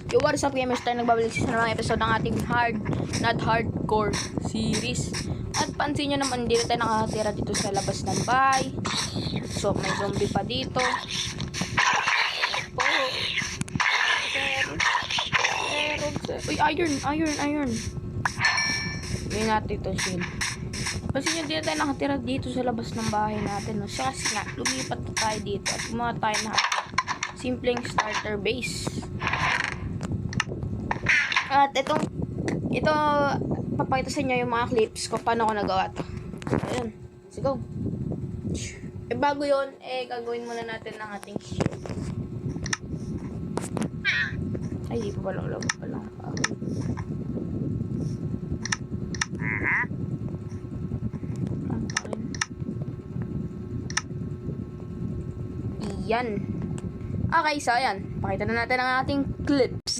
Yo, what is up gamers? Tayo nagbabalik sa mga episode ng ating not hardcore series. At pansin nyo naman, dito tayo nakatira dito sa labas ng bahay. So, may zombie pa dito. Uy, iron. Hindi natin ito shield. Pansin nyo, dito tayo nakatira dito sa labas ng bahay natin. No? So, kasi nga, lumipat na tayo dito at gumawa tayo na simpleng starter base. At ito, papakita sa inyo yung mga clips kung paano ko nagawa to. Ayun, let's go. Bago yun, gagawin muna natin ng ating shield. Ay, di pa palang labo pa lang. Iyan. Okay, so ayan. Pakita na natin ang ating clips.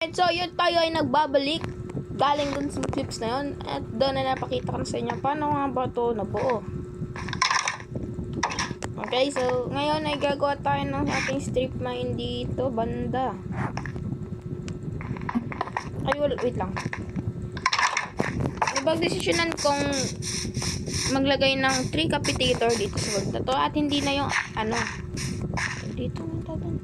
And so, yun tayo ay nagbabalik galing dun sa clips na yun. At doon na napakita ko na sa inyo paano nga ba ito nabuo. Okay, so ngayon ay gagawa tayo ng ating strip mine dito banda. Ay, wait lang. Nabag-desisyonan kong maglagay ng 3 capitator dito sa banda to. At hindi na yung ano. Dito mo tatang.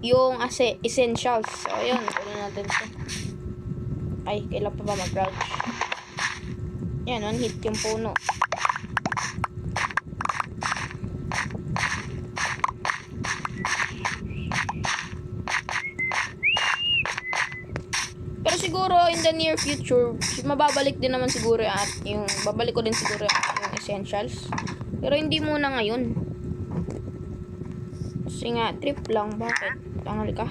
Yung essentials. So, ayun. Kunin natin ito. Ay, kailan pa ba mag-crouch? Yan, on-hit yung puno. Pero siguro, in the near future, mababalik din naman siguro at yung, babalik ko din siguro yung essentials. Pero hindi muna ngayon. Kasi nga, trip lang. Bakit? Angal ka?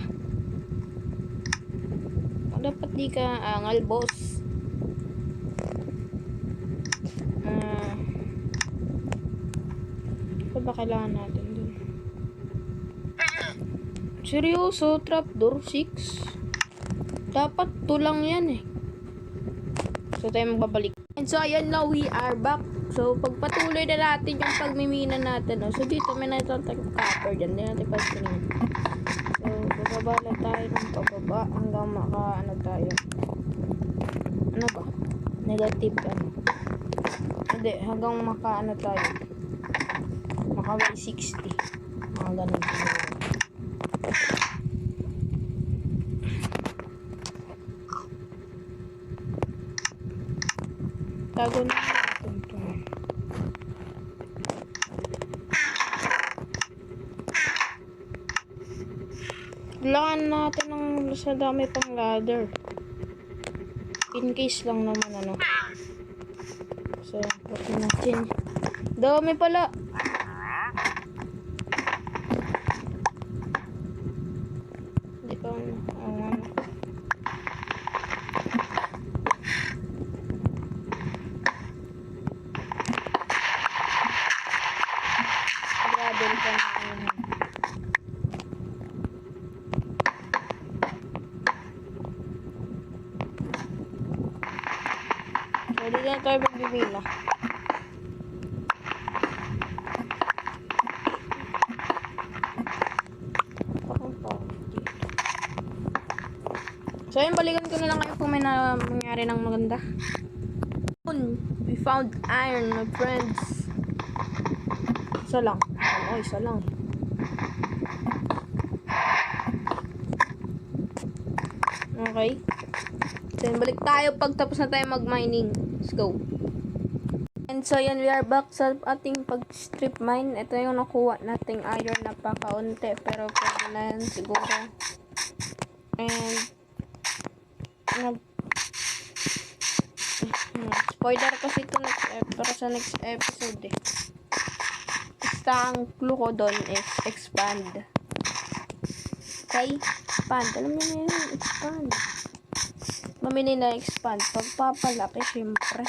Dapat di ka angal, boss. Ano ba kailangan natin dun? Seryoso? Trapdoor 6? Dapat 2 lang yan eh. So, tayo magbabalik. And so, ayan na, we are back. So, pagpatuloy na natin yung pagmimina natin. No? So, dito may natatag copper dyan. Hindi natin pagtingin. So, bababa lang tayo ng pababa hanggang ano tayo. Ano ba? Negative ano. Hindi, hanggang ano tayo. Maka 160. Mga ganun. Tago na natin ito. Kailangan natin ng sa dami pang ladder. In case lang naman ano. So, pati natin. Dami pala. Hindi ko ano. Grabe pa na ano. Pwede na tayo magbibila. So, ayun, balikan ko na lang kayo kung may nangyari ng maganda. We found iron, my friends. Isa lang. Oh, isa lang. Okay. So, yun, balik tayo pagtapos na tayo mag-mining. Let's go. And so, yan, we are back sa ating pag-strip mine. Ito yung nakuha nating iron na pakaunti. Pero, pwede na yan siguro. And, spoiler kasi ito para sa next episode eh. Basta ang clue ko doon is expand. Okay? Expand. Alam niyo na yun, expand. Mamili na expand. Pagpapalaki, syempre.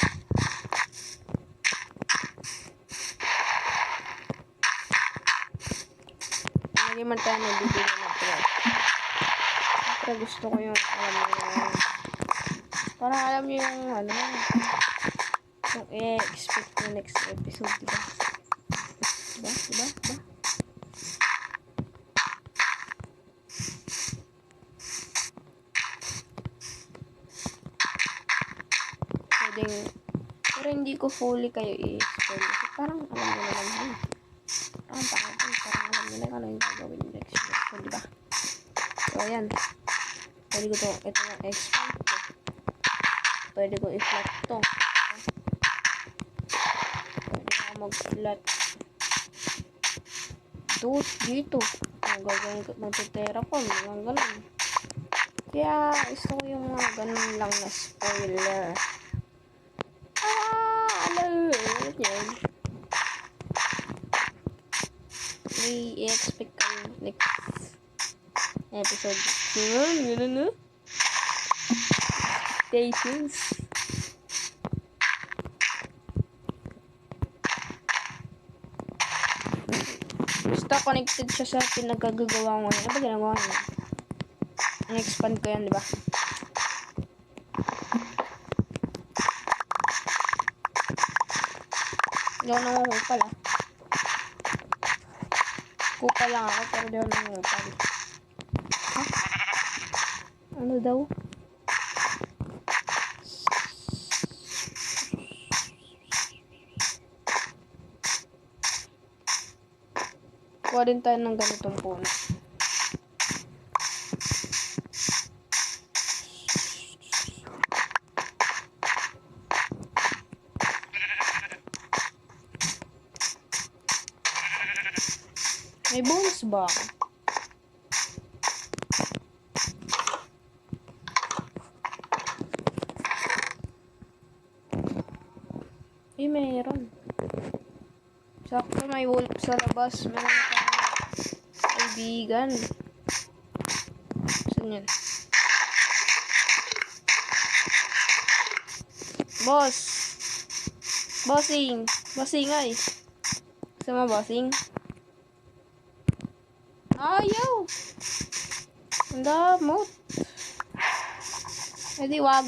Lagi man tayo nabibili na plot. Siyempre gusto ko yung alam niyo yung parang alam niyo yung ano yung i-expect na next episode, diba? Diba? Pero hindi ko fully kayo i-spoil. Parang alam nyo naman yun. Parang alam nyo na ano yung gagawin yung next episode, diba? So, ayan. Pwede ko to, ito yung expand ko. Pwede ko i-flat to. Pwede ko mag-flat dito. Ang gagawin ko, magtutera ko, mga ganun. Kaya, gusto ko yung mga ganun lang na spoiler. Yan. May i-expect kayo next episode. No? Stay tuned. Basta connected siya sa pinagagagawa mo. Ano ba ginagawa niya? Expand ko yan, diba? Hindi ako nangungupal ah. Kupal lang ako pero di ako nangungupal. Ha? Ano daw? Kuha din tayo ng ganitong puno. May bones ba? Meron. Sakto may wolf sa labas. Meron tayong kaibigan. Saan yan? Boss! Bossing! Bossing ay! Sama bossing? Ayaw! Ang damot! Hindi wag.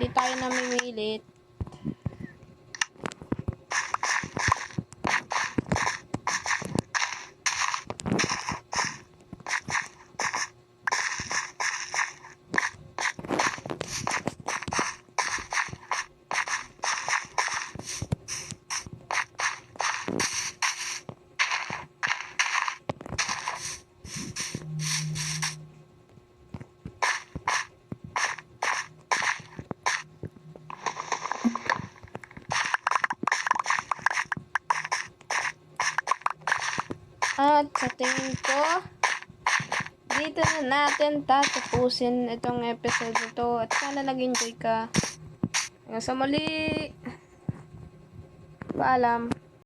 Di tayo namimilit. At sa tingin ko, dito na natin tatapusin itong episode na to. At sana nag-enjoy ka. Hanggang sa muli. Paalam.